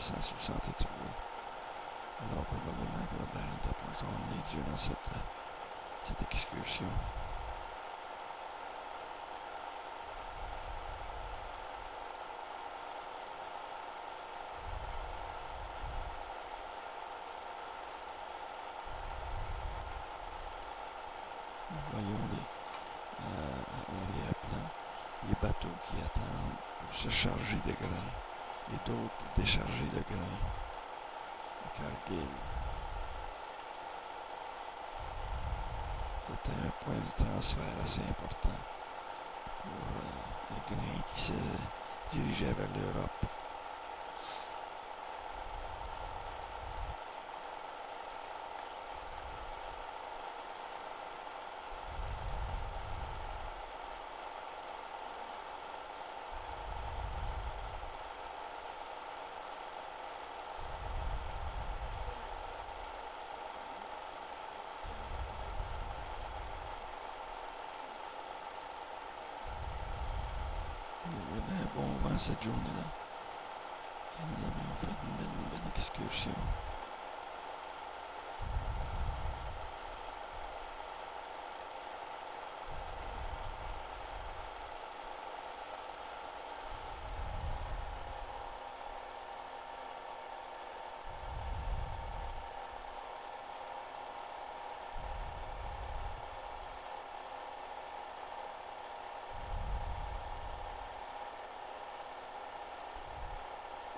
sans sous-santé trop. Alors probablement que Robert n'était pas encore né durant cette excursion. Nous voyons en arrière-plan les bateaux qui attendent pour se charger de grains et d'autres pour décharger le grain. Cargill. C'était un point de transfert assez important pour le grain qui se dirigeait vers l'Europe. Il y avait un bon vent cette journée-là. Et nous avions fait une belle excursion.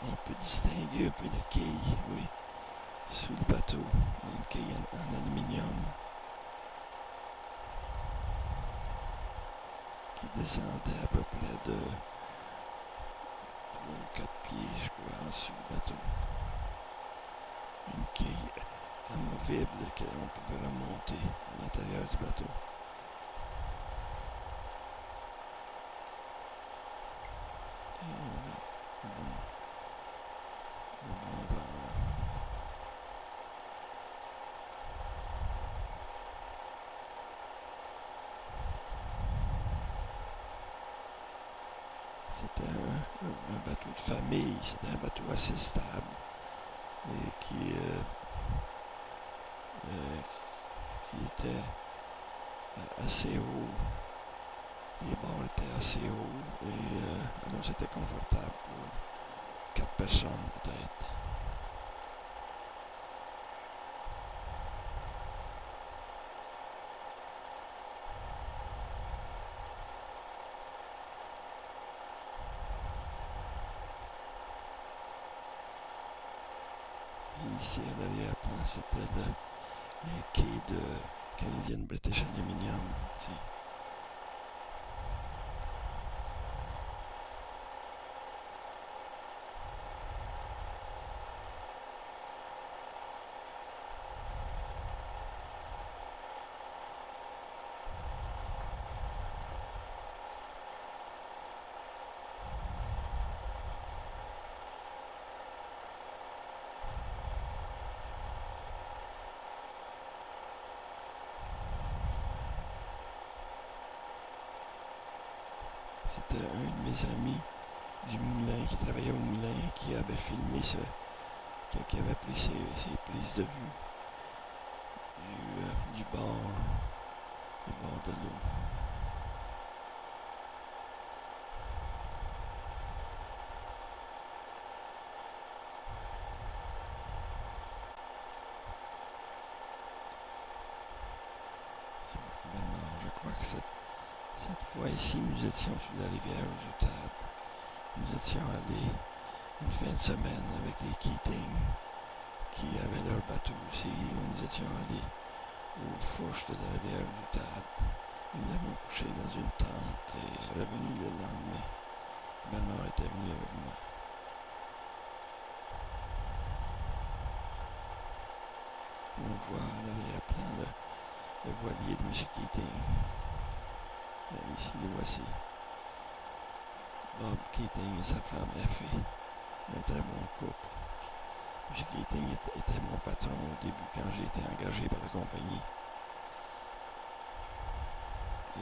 On peut distinguer un peu de quilles, oui, sous le bateau, une quille en aluminium qui descendait à peu près de 3 ou 4 pieds, je crois, sous le bateau. Une quille amovible qu'on pouvait remonter à l'intérieur du bateau. Et le bon vent là. C'était un bateau de famille, c'était un bateau assez stable et qui était assez haut. Les bords étaient assez hauts et alors c'était confortable pour 4 personnes peut-être. Et ici à l'arrière-plan, c'était les quais de Canadian British Aluminium. Ici. C'était un de mes amis du moulin qui travaillait au moulin qui avait filmé qui avait pris ses prises de vue du bord de l'eau. Je crois que cette fois ici, nous étions sur la rivière aux Outables. Nous étions allés une fin de semaine avec les Keating qui avaient leur bateau aussi. Nous étions allés aux fourches de la rivière aux Outables. Nous avons couché dans une tente et revenu le lendemain. Bernard était venu avec moi. On voit à l'arrière-plan le voilier de M. Keating. Ici, le voici. Bob Keating et sa femme Effie. Un très bon couple. M. Keating était mon patron au début quand j'ai été engagé par la compagnie.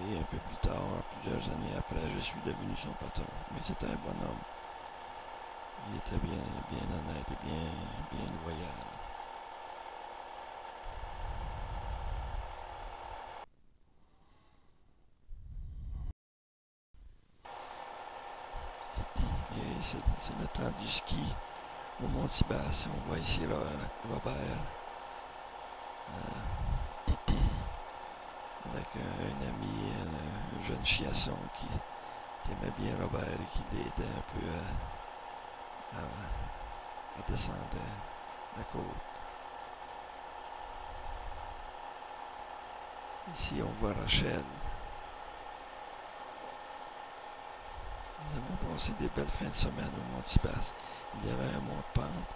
Et un peu plus tard, plusieurs années après, je suis devenu son patron. Mais c'était un bon homme. Il était bien honnête et C'est le temps du ski au Mont-Tibas. On voit ici Robert avec un ami, un jeune chiasson qui aimait bien Robert et qui l'aidait un peu à descendre la côte. Ici, on voit Rachel. Nous avons passé des belles fins de semaine au Mont-Tibas. Il y avait un mont de pente.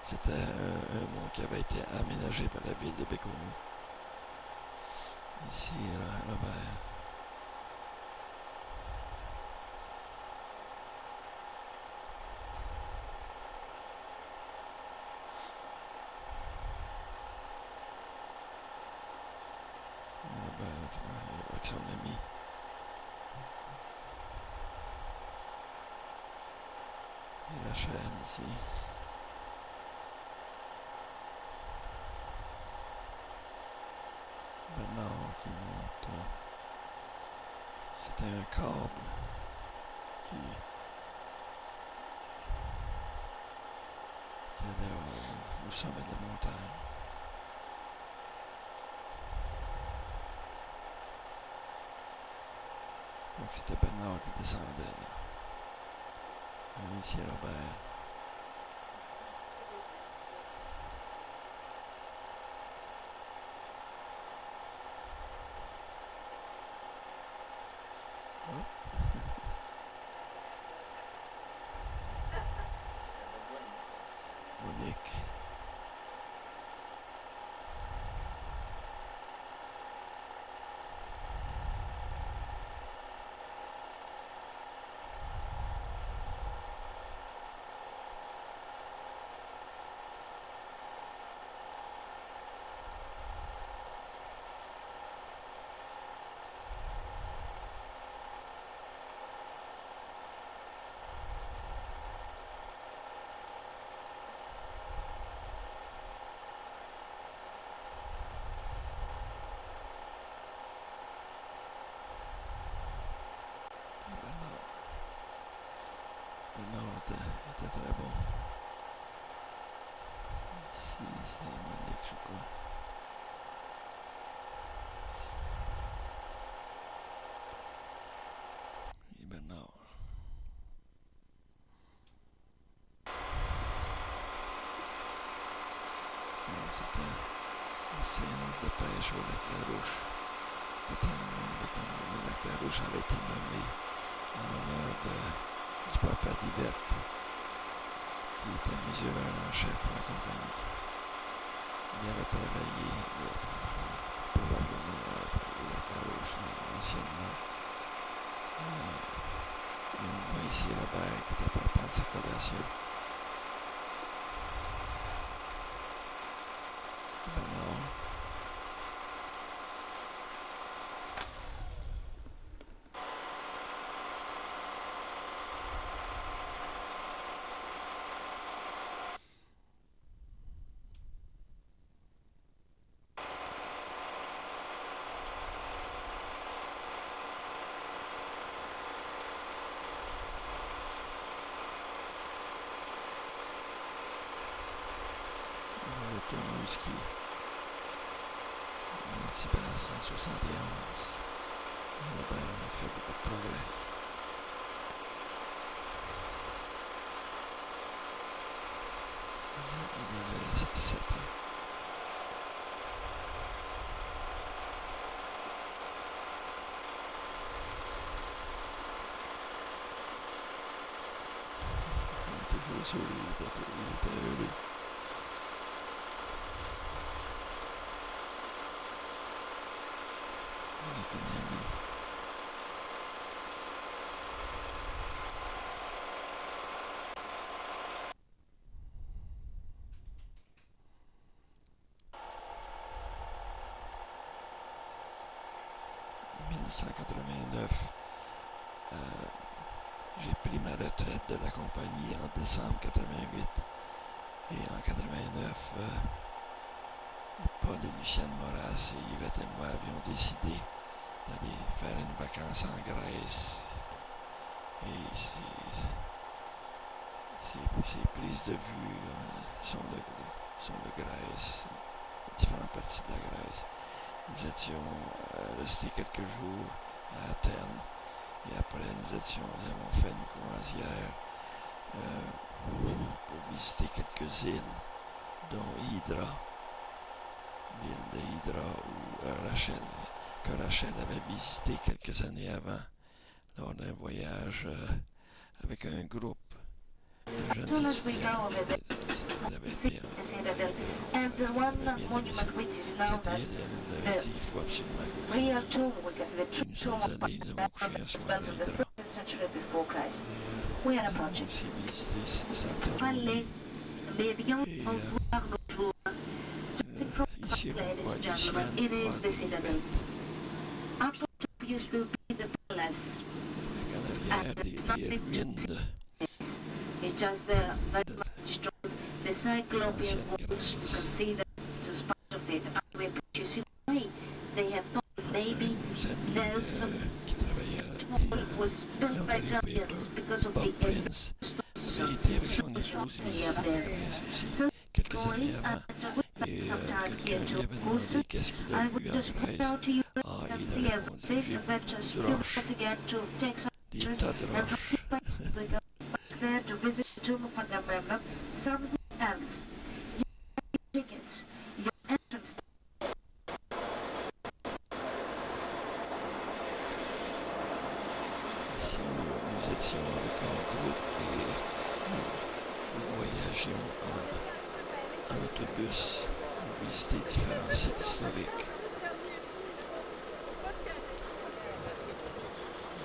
C'était un mont qui avait été aménagé par la ville de Bécomo. Ici, Robert. Robert avec son ami. Et Rachel ici. Bernard qui monte. C'était un câble qui allait au sommet de la montagne. Je crois que c'était Bernard qui descendait là. Et ici Robert. Monique. Bernard était très bon. Ici, c'est Monique, je crois. Et Bernard. C'était une séance de pêche au lac Larouche. Le lac Larouche avait été nommé en l'honneur du papa d'Yvette, qui était mesureur en chef pour la compagnie. Il avait travaillé probablement au lac Larouche anciennement. Et on voit ici Robert qui était pour prendre sa collation. Bernard. 171. Robert a fait beaucoup de progrès. Il avait 7 ans. Il était toujours sourire, il était heureux. Avec une amie. En 1989, j'ai pris ma retraite de la compagnie en décembre 88. Et en 89, Paul et Lucienne Moras et Yvette et moi avions décidé d'aller faire une vacance en Grèce. Et ces prises de vue sont de Grèce, différentes parties de la Grèce. Nous étions restés quelques jours à Athènes et après nous avons fait une croisière pour visiter quelques îles, dont Hydra, l'île de Hydra que Rachel avait visité quelques années avant lors d'un voyage avec un groupe de jeunes étudiants. Elle avait été and the one monument which is now cette île, elle nous avait dit, il faut absolument que vous real tomb, because the nous tomb sommes of allés, nous avons couché un soir à from the Hydra. 1st century before Christ. Et, We are nous avons approaching. aussi visité Santorini. Finally, beyond Et ici, on voit ladies and gentlemen, it is the citadel. Yvette, Our top used to be the palace. avec en arrière des ruines de It's just there, very much destroyed. The Cyclopean l'ancienne walls, you can Grèce. see that it's part of it. And we approach you away. They have thought maybe Nos amis there's some qui travaillaient wall was built by giants because of Bob the Prince avait été avec son épouse visiter la Grèce aussi quelques années avant. Et quelqu'un lui avait demandé qu'est-ce qu'il a I vu would en just Grèce. point out to you Ah, and il see a répondu, everything j'ai and then vu just beaucoup feel de roches, once again to take some des pictures tas de and roches. we go back there to visit the tomb of Agamemnon. Something else. Your tickets, your entrance. Ici, nous étions avec un groupe et nous voyagions en autobus pour visiter différents sites historiques.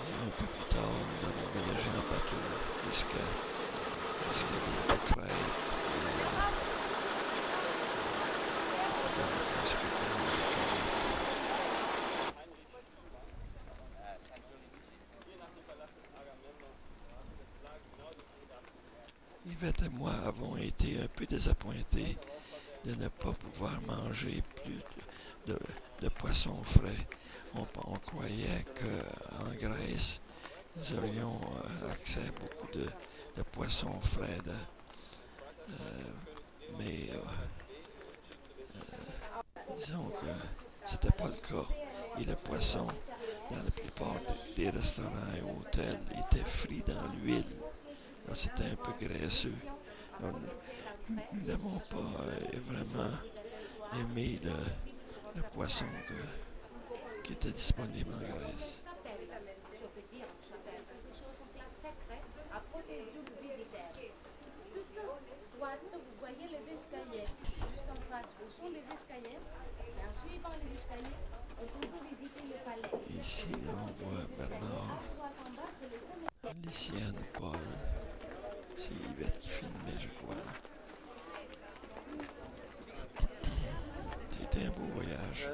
Et un peu plus tard, nous avons voyagé en bateau jusqu'à l'île de Crète. Et nous avons presque couru le Crète. Yvette et moi avons été un peu désappointés de ne pas pouvoir manger plus de poissons frais. On croyait qu'en Grèce, nous aurions accès à beaucoup de poissons frais, mais disons que c'était pas le cas. Et le poisson, dans la plupart des restaurants et hôtels, était frit dans l'huile. C'était un peu graisseux. Nous n'avons pas vraiment aimé le poisson qui était disponible en Grèce. Vous voyez les escaliers. Juste en face, où sont les escaliers. Et en suivant les escaliers, on peut visiter le palais. Ici, là, on voit Bernard, Lucienne, Paul. C'est Yvette qui filmait, je crois. C'était un beau voyage.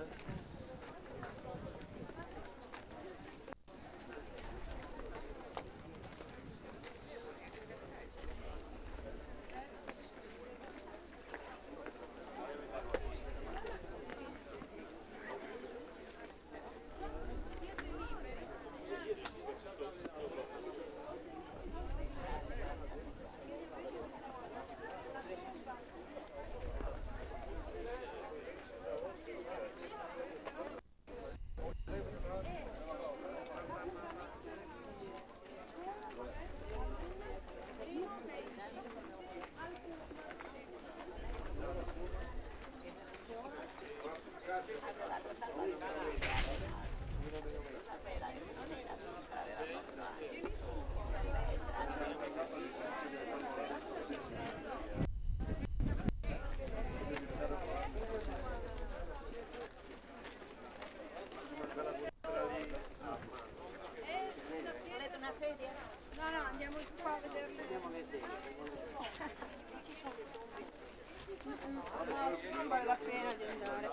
Non vale la pena di andare.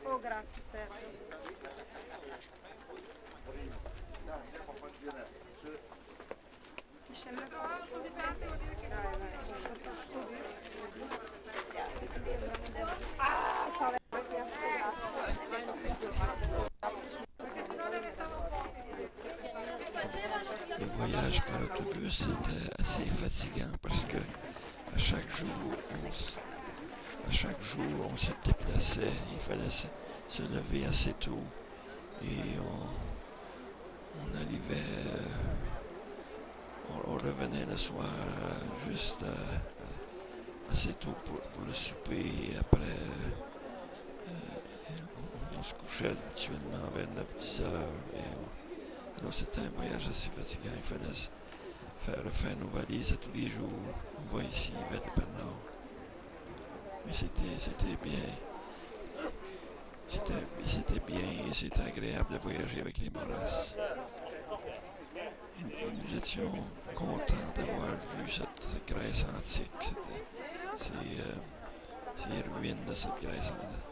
Oh, grazie, certo. Le voyage par autobus était assez assez fatigant parce que à chaque jour, on se déplaçait. Il fallait se lever assez tôt et on arrivait, on revenait le soir juste assez tôt pour le souper et après on se couchait habituellement vers 9-10 heures. Alors c'était un voyage assez fatigant. Il fallait refaire nos valises à tous les jours. On voit ici Yvette et Bernard. Mais c'était bien. C'était bien et c'était agréable de voyager avec les Maurras. Et nous étions contents d'avoir vu cette Grèce antique. Ces ruines de cette Grèce antique.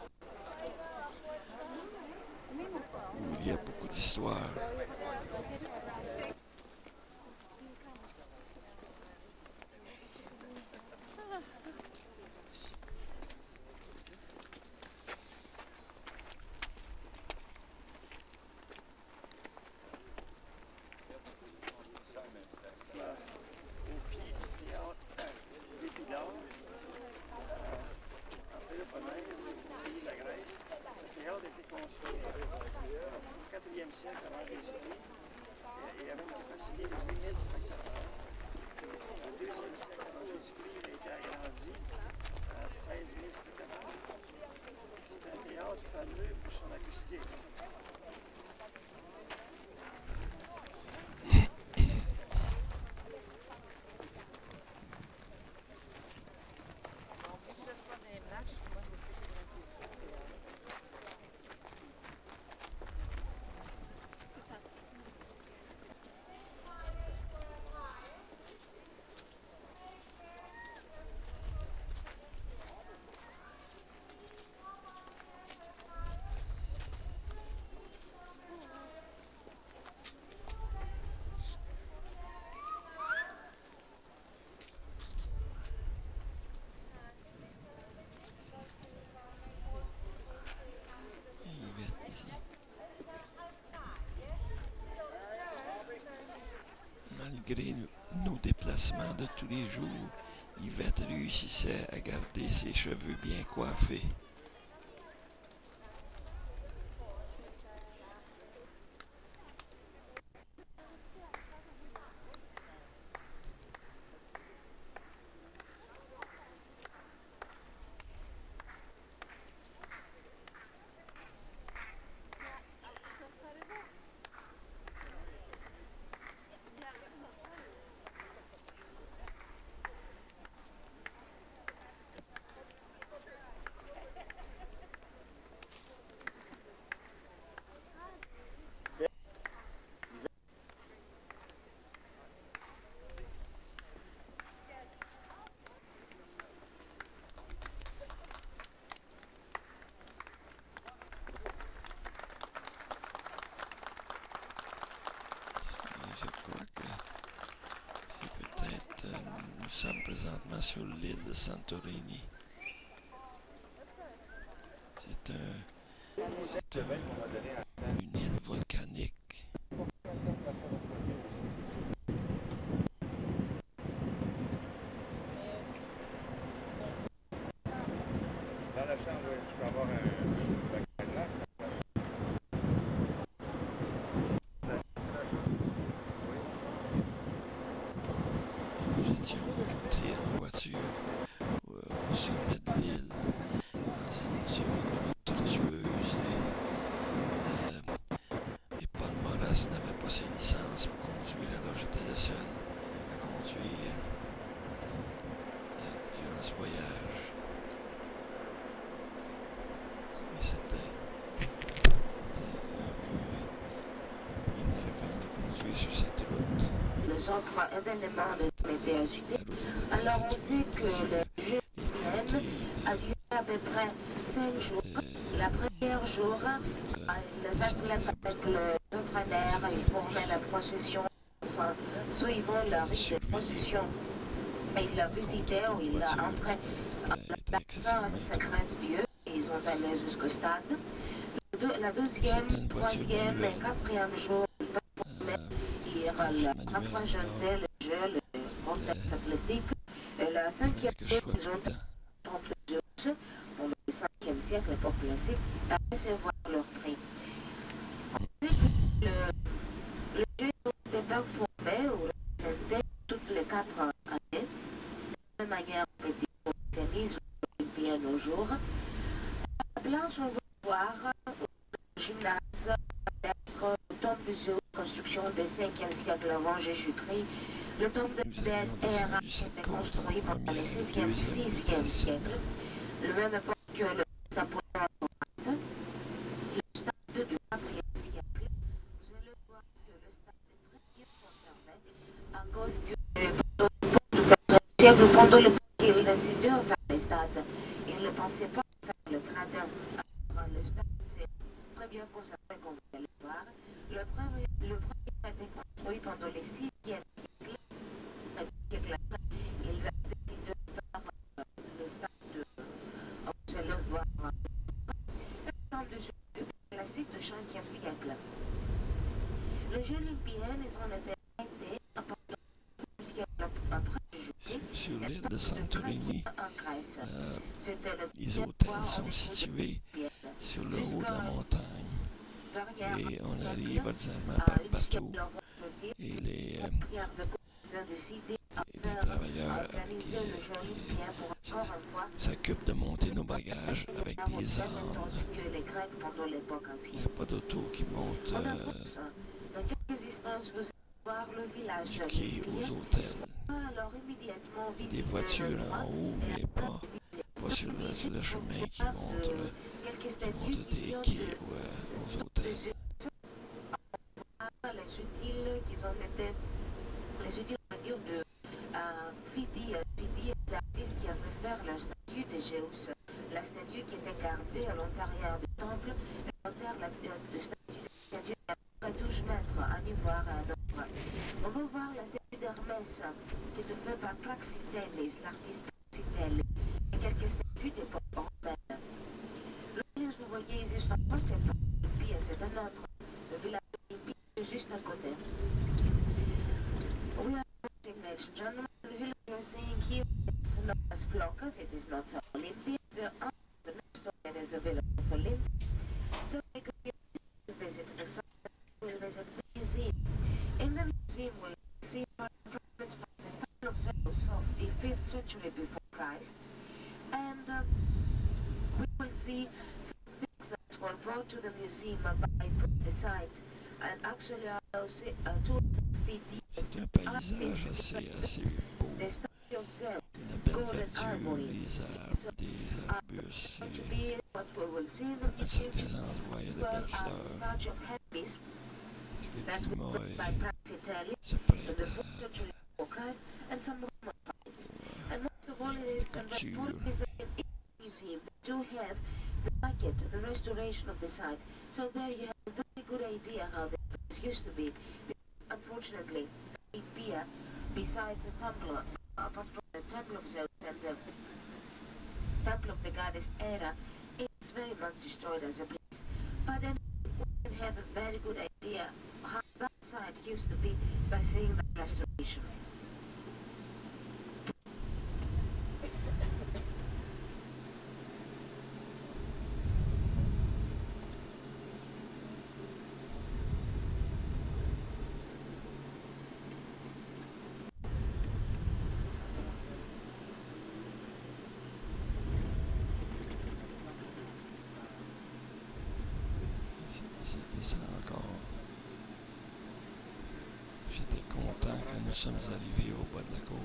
Où il y a beaucoup d'histoires. Siècle avant Jésus-Christ, il y avait une capacité de 8000 spectateurs. Au 2e siècle avant Jésus-Christ, il a été agrandi à 16 000 spectateurs. C'est un théâtre fameux pour son acoustique. Malgré nos déplacements de tous les jours, Yvette réussissait à garder ses cheveux bien coiffés. Je crois que c'est peut-être... nous sommes présentement sur l'île de Santorini. C'est une île volcanique. Dans la chambre, je peux avoir un glace. Nous étions montés en voiture au sommet de l'île, sur une route tortueuse et Paul Maurras n'avait pas ses licences pour conduire, alors j'étais le seul à conduire durant ce voyage. Mais c'était un peu énervant de conduire sur cette route. Le centre événement de Météo-Sud. Alors on sait que le jeu a lieu à peu près 5 jours. La première jour, les athlètes avec le entraîneur, ils formaient la procession suivant leur procession. Il l'a visité ou il l'a entré dans la zone secrète de Dieu. Ils ont allé jusqu'au stade. La deuxième, troisième et quatrième jour, ils performaient. Ils représentait le jeu, le contexte athlétique est la il fallait cinquième que je sois maison prudent. temple Zeus, dans le 5e siècle, l'époque classique, à recevoir leur prix. On sait que le jeu n'était pas formé ou représenté toutes les 4 années, de la même manière que petit organisme olympien au jour. À la planche, on va voir le gymnase terrestre, le temple de Zeus, construction du 5e siècle avant Jésus-Christ. Le temple de Nous déesse avions Héra descendu cette était côte construit en pendant les première et 6e, deuxième 6e vitesse siècle, seulement. le même époque que le Napoléon Bonaparte. Le stade du 4e siècle, vous allez voir que le stade est très bien conservé à cause que pendant le 4e siècle, pendant l'époque il décidait de faire les stades, il ne pensait pas faire le gradin. Alors, le stade c'est très bien conservé comme vous allez voir. Le premier a été construit pendant les 6e siècle. Il va décider de faire le stade, vous allez voir, le stade de jeu classique du 5e siècle. Les Jeux olympiens, ils ont été arrêtés à partir du 5e siècle après Sur l'île de Santorini, en Grèce. C'était le les hôtels sont situés sur le haut de la montagne et on arrive ordinairement par bateau et les travailleurs qui s'occupent de monter nos bagages avec des ânes. Il n'y a pas d'auto qui monte du quai aux hôtels. Il y a des voitures en haut, mais pas sur le chemin qui monte des quais aux hôtels. Les utiles qui ont été, les utiles on va dire de Phidias, l'artiste qui avait fait la statue de Zeus, la statue qui était gardée à l'intérieur du temple, et l'intérieur de statue qui a 12 mètres à ivoire à l'ombre. On va voir la statue d'Hermès qui est faite par Praxiteles, l'artiste Praxiteles, et quelques statues d'époque romaine. L'Olympe, vous voyez ici, c'est pas Olympie, c'est un autre, le village d'Olympie, juste à côté. We are watching, ladies and gentlemen, the village you are seeing here is known as Flocas, it is not Olympia. There are the next door that is the village of Olympia. So we could visit the site, we'll visit the museum. In the museum we'll see fragments from the temple of Zeus of the 5th century before Christ, and we will see some things that were brought to the museum by the site, and actually two C'est un paysage assez beau. Une belle verdure, les arbres, des arbustes. À certains endroits, il y a de belles fleurs. Parce que le climat se prête à la culture. The restoration of the site. So there you have a very good idea how the place used to be. Unfortunately, Olympia, besides the temple, apart from the temple of Zeus and the temple of the goddess Hera, is very much destroyed as a place. But then we can have a very good idea how that site used to be by seeing the restoration. Ça descend encore. J'étais content quand nous sommes arrivés au bas de la côte.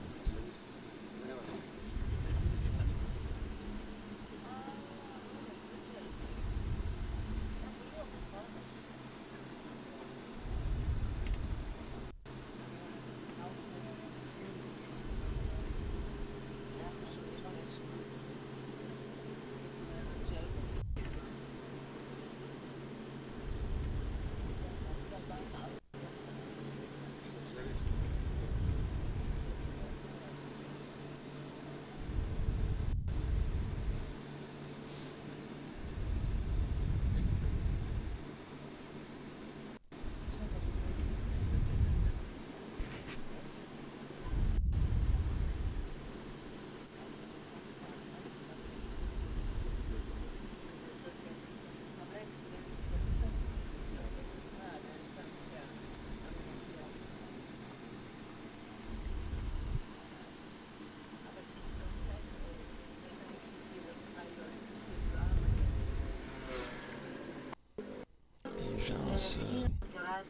ça,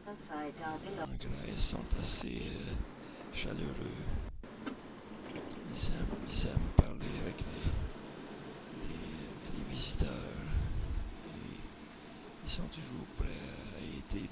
en Grèce, sont assez chaleureux. Ils aiment parler avec les visiteurs. Et ils sont toujours prêts à aider